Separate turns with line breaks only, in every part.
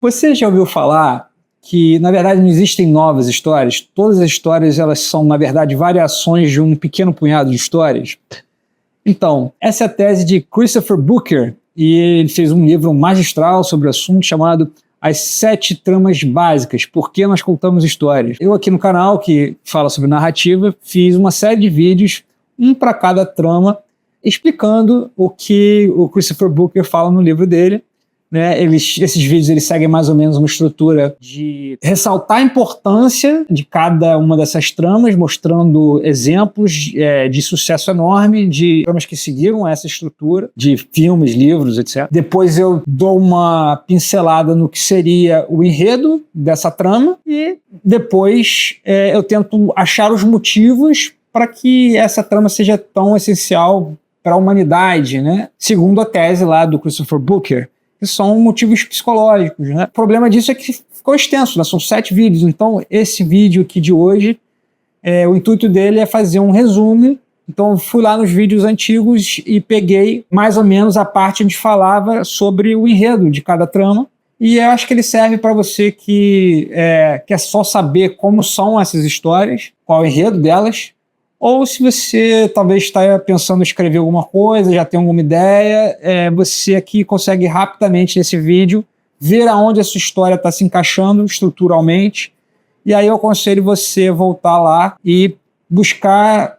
Você já ouviu falar que, na verdade, não existem novas histórias? Todas as histórias, elas são, na verdade, variações de um pequeno punhado de histórias? Então, essa é a tese de Christopher Booker, e ele fez um livro magistral sobre o assunto chamado As 7 Tramas Básicas, Por que Nós Contamos Histórias. Eu aqui no canal, que fala sobre narrativa, fiz uma série de vídeos, um para cada trama, explicando o que o Christopher Booker fala no livro dele. Né, esses vídeos eles seguem mais ou menos uma estrutura de ressaltar a importância de cada uma dessas tramas, mostrando exemplos de sucesso enorme de tramas que seguiram essa estrutura, de filmes, livros, etc. Depois eu dou uma pincelada no que seria o enredo dessa trama e depois eu tento achar os motivos para que essa trama seja tão essencial para a humanidade, né? Segundo a tese lá do Christopher Booker, que são motivos psicológicos, né? O problema disso é que ficou extenso, né? São 7 vídeos, então esse vídeo aqui de hoje, o intuito dele é fazer um resumo. Então eu fui lá nos vídeos antigos e peguei mais ou menos a parte onde falava sobre o enredo de cada trama, e eu acho que ele serve para você que quer só saber como são essas histórias, qual é o enredo delas, ou se você talvez está pensando em escrever alguma coisa, já tem alguma ideia, você aqui consegue rapidamente nesse vídeo ver aonde a sua história está se encaixando estruturalmente, e aí eu aconselho você voltar lá e buscar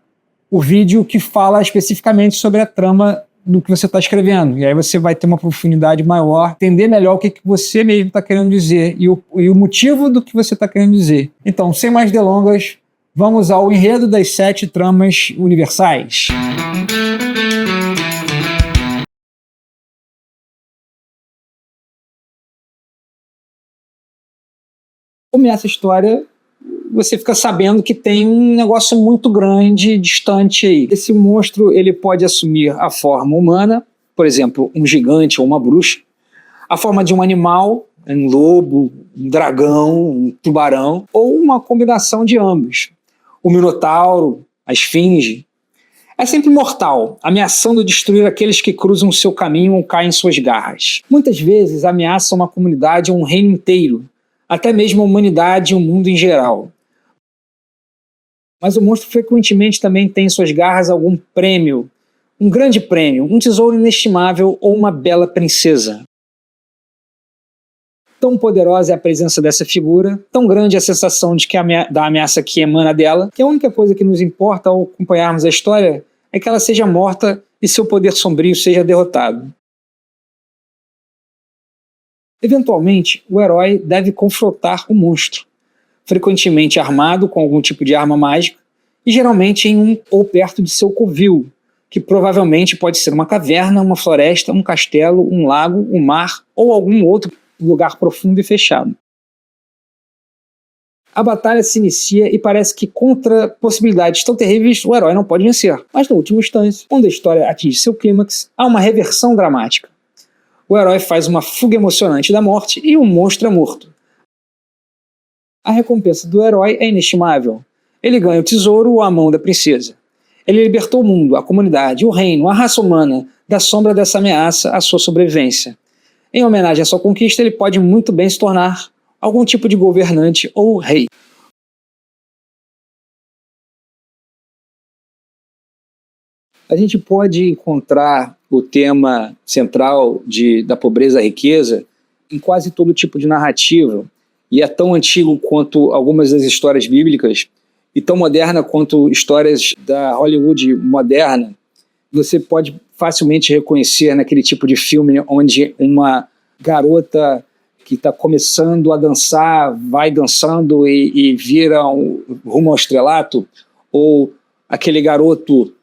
o vídeo que fala especificamente sobre a trama do que você está escrevendo, e aí você vai ter uma profundidade maior, entender melhor o que você mesmo está querendo dizer e o motivo do que você está querendo dizer. Então, sem mais delongas, vamos ao enredo das 7 tramas universais. Começa a história, você fica sabendo que tem um negócio muito grande, distante aí. Esse monstro ele pode assumir a forma humana, por exemplo, um gigante ou uma bruxa, a forma de um animal, um lobo, um dragão, um tubarão, ou uma combinação de ambos. O Minotauro, a Esfinge. É sempre mortal, ameaçando destruir aqueles que cruzam o seu caminho ou caem em suas garras. Muitas vezes ameaça uma comunidade ou um reino inteiro, até mesmo a humanidade e o mundo em geral. Mas o monstro frequentemente também tem em suas garras algum prêmio, um grande prêmio, um tesouro inestimável ou uma bela princesa. Tão poderosa é a presença dessa figura, tão grande é a sensação de que da ameaça que emana dela, que a única coisa que nos importa ao acompanharmos a história é que ela seja morta e seu poder sombrio seja derrotado. Eventualmente, o herói deve confrontar o monstro, frequentemente armado com algum tipo de arma mágica, e geralmente em um ou perto de seu covil, que provavelmente pode ser uma caverna, uma floresta, um castelo, um lago, um mar ou algum outro lugar profundo e fechado. A batalha se inicia e parece que contra possibilidades tão terríveis o herói não pode vencer. Mas na última instância, quando a história atinge seu clímax, há uma reversão dramática. O herói faz uma fuga emocionante da morte e o monstro é morto. A recompensa do herói é inestimável. Ele ganha o tesouro ou a mão da princesa. Ele libertou o mundo, a comunidade, o reino, a raça humana da sombra dessa ameaça à sua sobrevivência. Em homenagem à sua conquista, ele pode muito bem se tornar algum tipo de governante ou rei. A gente pode encontrar o tema central da pobreza e riqueza em quase todo tipo de narrativa, e é tão antigo quanto algumas das histórias bíblicas e tão moderna quanto histórias da Hollywood moderna. Você pode facilmente reconhecer naquele tipo de filme onde uma garota que está começando a dançar, vai dançando e vira rumo ao estrelato, ou aquele garoto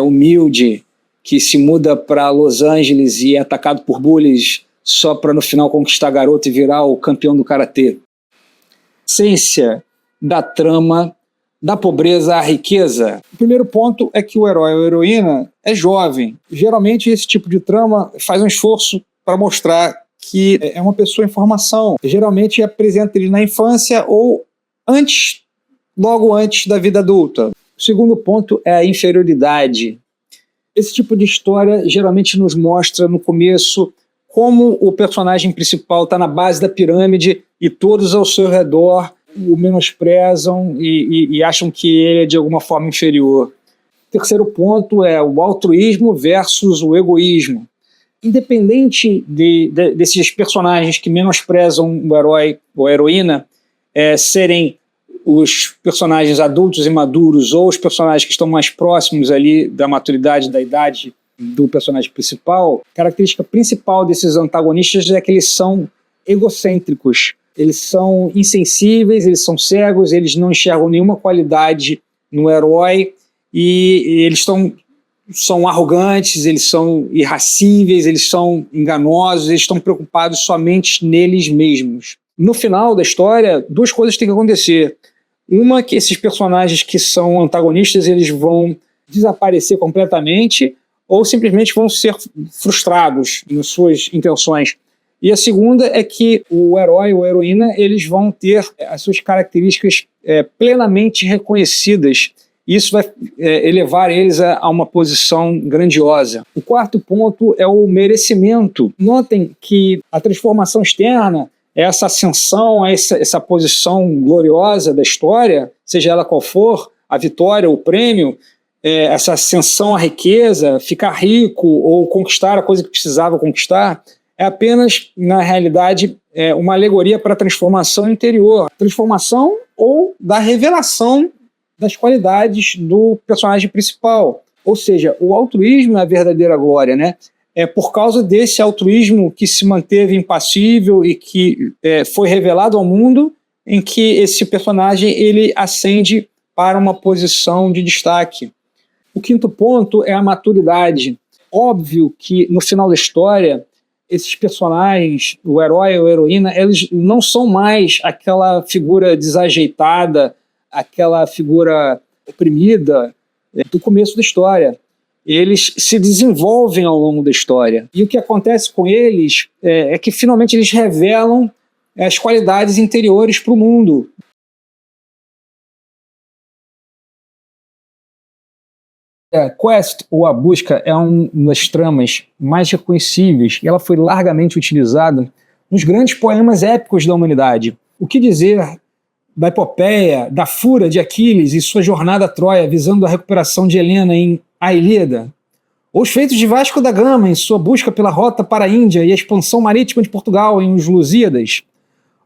humilde que se muda para Los Angeles e é atacado por bullies só para no final conquistar a garota e virar o campeão do karatê. Essência da trama da pobreza à riqueza. O primeiro ponto é que o herói ou a heroína é jovem. Geralmente esse tipo de trama faz um esforço para mostrar que é uma pessoa em formação. Geralmente apresenta ele na infância ou logo antes da vida adulta. O segundo ponto é a inferioridade. Esse tipo de história geralmente nos mostra no começo como o personagem principal está na base da pirâmide e todos ao seu redor o menosprezam e acham que ele é de alguma forma inferior. Terceiro ponto é o altruísmo versus o egoísmo. Independente desses personagens que menosprezam o herói ou a heroína serem os personagens adultos e maduros ou os personagens que estão mais próximos ali da maturidade, da idade do personagem principal, a característica principal desses antagonistas é que eles são egocêntricos, eles são insensíveis, eles são cegos, eles não enxergam nenhuma qualidade no herói e eles são arrogantes, eles são irracíveis, eles são enganosos, eles estão preocupados somente neles mesmos. No final da história, duas coisas têm que acontecer. Uma, que esses personagens que são antagonistas, eles vão desaparecer completamente ou simplesmente vão ser frustrados nas suas intenções. E a segunda é que o herói ou a heroína, eles vão ter as suas características plenamente reconhecidas. Isso vai elevar eles a uma posição grandiosa. O quarto ponto é o merecimento. Notem que a transformação externa, essa ascensão, essa posição gloriosa da história, seja ela qual for, a vitória, o prêmio, essa ascensão à riqueza, ficar rico ou conquistar a coisa que precisava conquistar, é apenas, na realidade, uma alegoria para a transformação interior. Transformação ou da revelação das qualidades do personagem principal. Ou seja, o altruísmo é a verdadeira glória, né? É por causa desse altruísmo que se manteve impassível e que foi revelado ao mundo, em que esse personagem ele ascende para uma posição de destaque. O quinto ponto é a maturidade. Óbvio que no final da história, esses personagens, o herói ou a heroína, eles não são mais aquela figura desajeitada, aquela figura oprimida do começo da história. Eles se desenvolvem ao longo da história. E o que acontece com eles é que finalmente eles revelam as qualidades interiores para o mundo. Quest, ou A Busca, é uma das tramas mais reconhecíveis e ela foi largamente utilizada nos grandes poemas épicos da humanidade. O que dizer da epopeia, da fúria de Aquiles e sua jornada a Troia, visando a recuperação de Helena em A Ilíada? Ou os feitos de Vasco da Gama em sua busca pela rota para a Índia e a expansão marítima de Portugal em Os Lusíadas?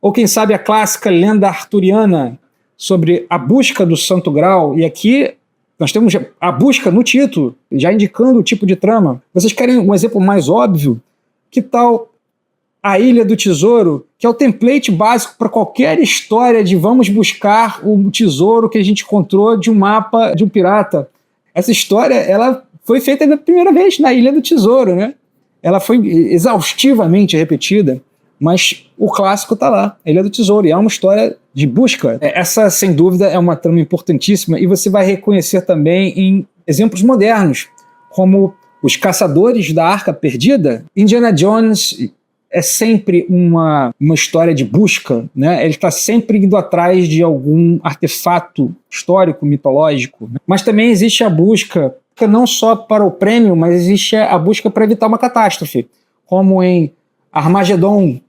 Ou quem sabe a clássica lenda arturiana sobre a busca do Santo Grau? E aqui nós temos a busca no título, já indicando o tipo de trama. Vocês querem um exemplo mais óbvio? Que tal A Ilha do Tesouro, que é o template básico para qualquer história de vamos buscar o tesouro que a gente encontrou de um mapa de um pirata? Essa história ela foi feita pela primeira vez na Ilha do Tesouro, né? Ela foi exaustivamente repetida, mas o clássico está lá, a Ilha do Tesouro, e é uma história de busca. Essa, sem dúvida, é uma trama importantíssima e você vai reconhecer também em exemplos modernos, como Os Caçadores da Arca Perdida. Indiana Jones é sempre uma história de busca, né? Ele está sempre indo atrás de algum artefato histórico, mitológico. Mas também existe a busca, não só para o prêmio, mas existe a busca para evitar uma catástrofe, como em Armagedon,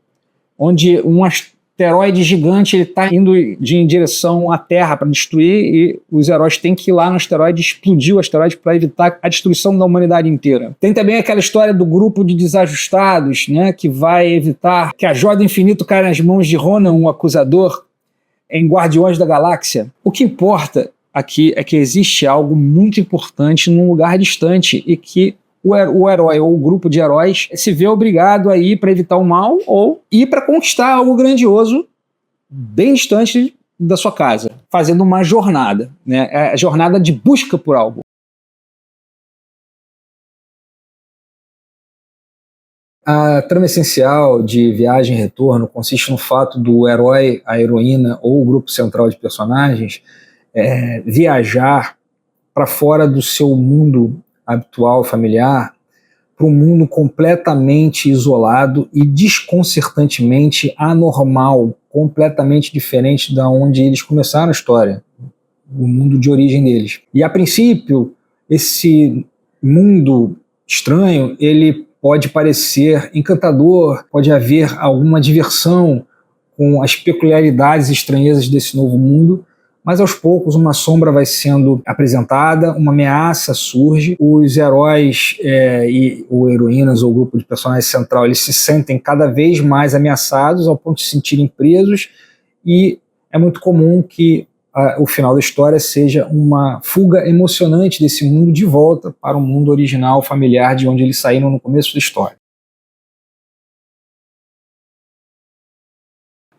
onde um asteroide gigante está indo em direção à Terra para destruir e os heróis têm que ir lá no asteroide, explodir o asteroide para evitar a destruição da humanidade inteira. Tem também aquela história do grupo de desajustados, né, que vai evitar que a joia do infinito caia nas mãos de Ronan, o acusador, em Guardiões da Galáxia. O que importa aqui é que existe algo muito importante num lugar distante e que o herói ou o grupo de heróis se vê obrigado a ir para evitar o mal ou ir para conquistar algo grandioso bem distante da sua casa, fazendo uma jornada, né? A jornada de busca por algo. A trama essencial de Viagem e Retorno consiste no fato do herói, a heroína ou o grupo central de personagens viajar para fora do seu mundo habitual, familiar, para um mundo completamente isolado e desconcertantemente anormal, completamente diferente da onde eles começaram a história, o mundo de origem deles. E a princípio, esse mundo estranho, ele pode parecer encantador, pode haver alguma diversão com as peculiaridades e estranhezas desse novo mundo, mas aos poucos uma sombra vai sendo apresentada, uma ameaça surge, os heróis ou heroínas ou grupo de personagens central, eles se sentem cada vez mais ameaçados ao ponto de se sentirem presos, e é muito comum que o final da história seja uma fuga emocionante desse mundo de volta para o mundo original, familiar, de onde eles saíram no começo da história.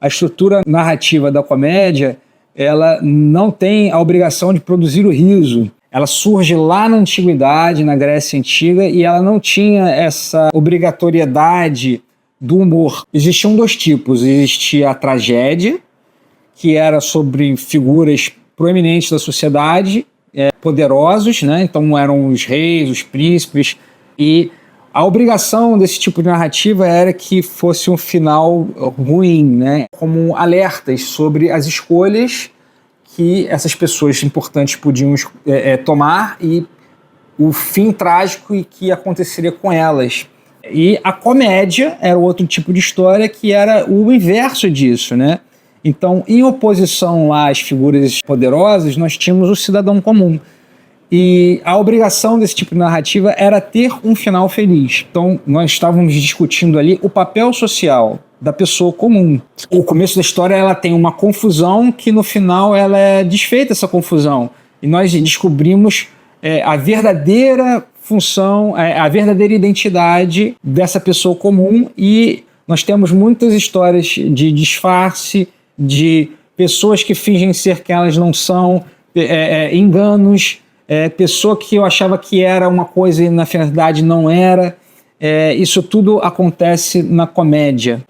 A estrutura narrativa da comédia, ela não tem a obrigação de produzir o riso. Ela surge lá na antiguidade, na Grécia Antiga, e ela não tinha essa obrigatoriedade do humor. Existiam dois tipos. Existia a tragédia, que era sobre figuras proeminentes da sociedade, poderosos, né? Então eram os reis, os príncipes, e a obrigação desse tipo de narrativa era que fosse um final ruim, né? Como alertas sobre as escolhas que essas pessoas importantes podiam tomar e o fim trágico que aconteceria com elas. E a comédia era outro tipo de história que era o inverso disso, né? Então, em oposição lá às figuras poderosas, nós tínhamos o cidadão comum. E a obrigação desse tipo de narrativa era ter um final feliz. Então, nós estávamos discutindo ali o papel social da pessoa comum. O começo da história ela tem uma confusão que no final ela é desfeita, essa confusão. E nós descobrimos a verdadeira função, a verdadeira identidade dessa pessoa comum, e nós temos muitas histórias de disfarce, de pessoas que fingem ser que elas não são, enganos, pessoa que eu achava que era uma coisa e na verdade não era. Isso tudo acontece na comédia.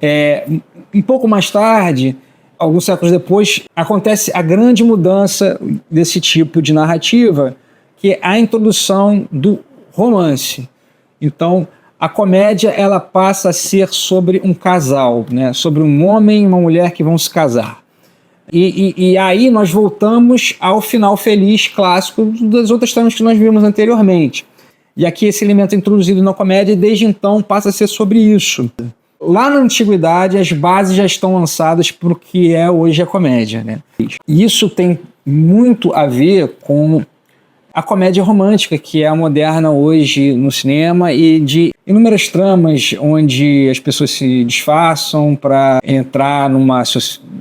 Um pouco mais tarde, alguns séculos depois, acontece a grande mudança desse tipo de narrativa, que é a introdução do romance. Então, a comédia ela passa a ser sobre um casal, né? Sobre um homem e uma mulher que vão se casar. E aí nós voltamos ao final feliz clássico das outras tramas que nós vimos anteriormente. E aqui esse elemento é introduzido na comédia e desde então passa a ser sobre isso. Lá na antiguidade as bases já estão lançadas para o que é hoje a comédia, né? E isso tem muito a ver com a comédia romântica, que é a moderna hoje no cinema, e de inúmeras tramas onde as pessoas se disfarçam para entrar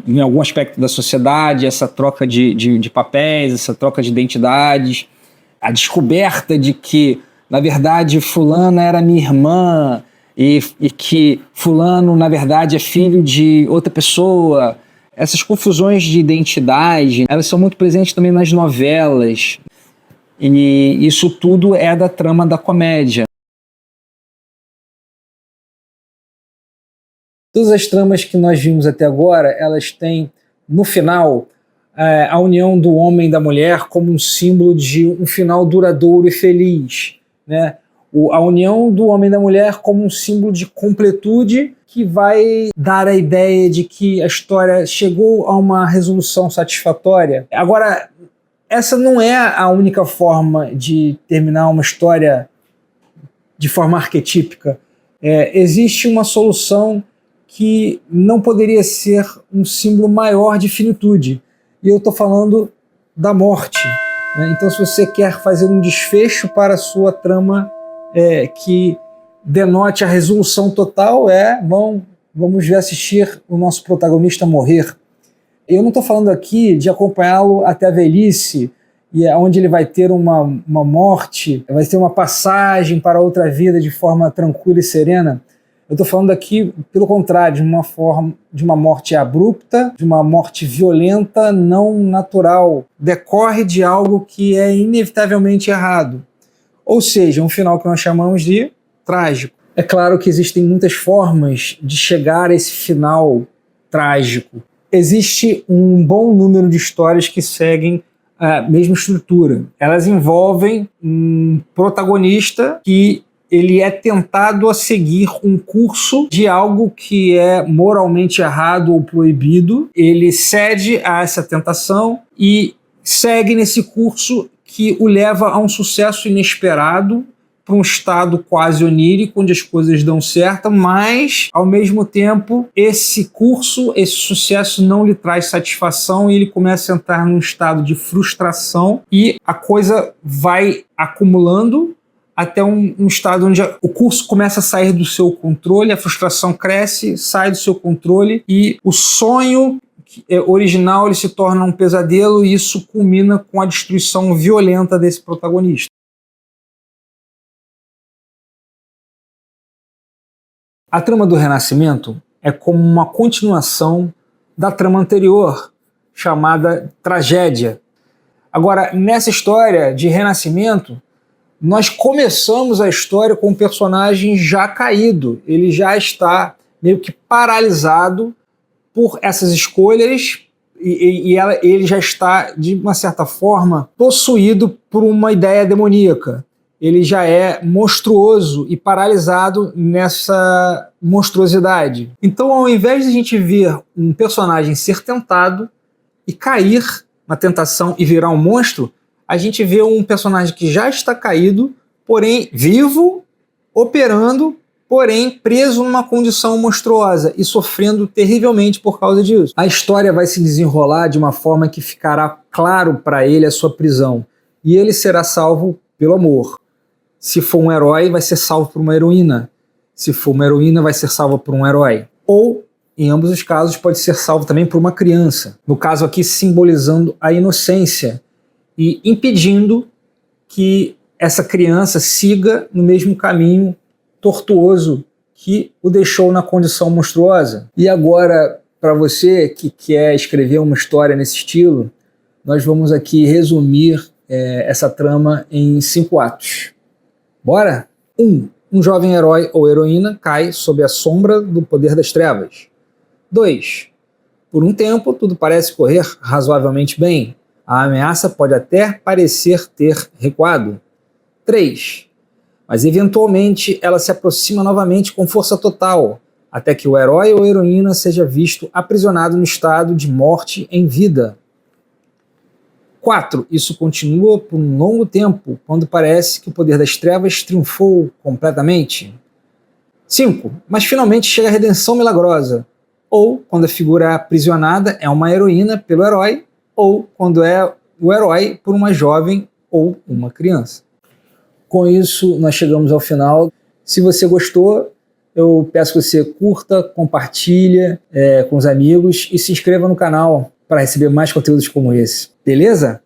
em algum aspecto da sociedade, essa troca de papéis, essa troca de identidades, a descoberta de que, na verdade, fulana era minha irmã e que fulano, na verdade, é filho de outra pessoa. Essas confusões de identidade, elas são muito presentes também nas novelas. E isso tudo é da trama da comédia. Todas as tramas que nós vimos até agora, elas têm, no final, a união do homem e da mulher como um símbolo de um final duradouro e feliz, né? A união do homem e da mulher como um símbolo de completude que vai dar a ideia de que a história chegou a uma resolução satisfatória. Agora, essa não é a única forma de terminar uma história de forma arquetípica. Existe uma solução que não poderia ser um símbolo maior de finitude. E eu estou falando da morte, né? Então, se você quer fazer um desfecho para a sua trama que denote a resolução total, vamos ver assistir o nosso protagonista morrer. Eu não estou falando aqui de acompanhá-lo até a velhice, e onde ele vai ter uma morte, vai ter uma passagem para outra vida de forma tranquila e serena. Eu estou falando aqui, pelo contrário, de uma morte abrupta, de uma morte violenta, não natural. Decorre de algo que é inevitavelmente errado. Ou seja, um final que nós chamamos de trágico. É claro que existem muitas formas de chegar a esse final trágico. Existe um bom número de histórias que seguem a mesma estrutura. Elas envolvem um protagonista que ele é tentado a seguir um curso de algo que é moralmente errado ou proibido. Ele cede a essa tentação e segue nesse curso que o leva a um sucesso inesperado, para um estado quase onírico, onde as coisas dão certo, mas, ao mesmo tempo, esse curso, esse sucesso não lhe traz satisfação e ele começa a entrar num estado de frustração e a coisa vai acumulando até um estado onde o curso começa a sair do seu controle, a frustração cresce, sai do seu controle e o sonho original ele se torna um pesadelo e isso culmina com a destruição violenta desse protagonista. A trama do Renascimento é como uma continuação da trama anterior, chamada Tragédia. Agora, nessa história de Renascimento, nós começamos a história com um personagem já caído. Ele já está meio que paralisado por essas escolhas e ele já está, de uma certa forma, possuído por uma ideia demoníaca. Ele já é monstruoso e paralisado nessa monstruosidade. Então, ao invés de a gente ver um personagem ser tentado e cair na tentação e virar um monstro, a gente vê um personagem que já está caído, porém vivo, operando, porém preso numa condição monstruosa e sofrendo terrivelmente por causa disso. A história vai se desenrolar de uma forma que ficará claro para ele a sua prisão e ele será salvo pelo amor. Se for um herói, vai ser salvo por uma heroína. Se for uma heroína, vai ser salvo por um herói. Ou, em ambos os casos, pode ser salvo também por uma criança. No caso aqui, simbolizando a inocência e impedindo que essa criança siga no mesmo caminho tortuoso que o deixou na condição monstruosa. E agora, para você que quer escrever uma história nesse estilo, nós vamos aqui resumir essa trama em 5 atos. Bora? 1. Um jovem herói ou heroína cai sob a sombra do poder das trevas. 2. Por um tempo, tudo parece correr razoavelmente bem. A ameaça pode até parecer ter recuado. 3. Mas eventualmente ela se aproxima novamente com força total, até que o herói ou heroína seja visto aprisionado no estado de morte em vida. 4. Isso continua por um longo tempo, quando parece que o poder das trevas triunfou completamente. 5. Mas finalmente chega a redenção milagrosa, ou quando a figura aprisionada é uma heroína pelo herói, ou quando é o herói por uma jovem ou uma criança. Com isso, nós chegamos ao final. Se você gostou, eu peço que você curta, compartilhe com os amigos e se inscreva no canal para receber mais conteúdos como esse. Beleza?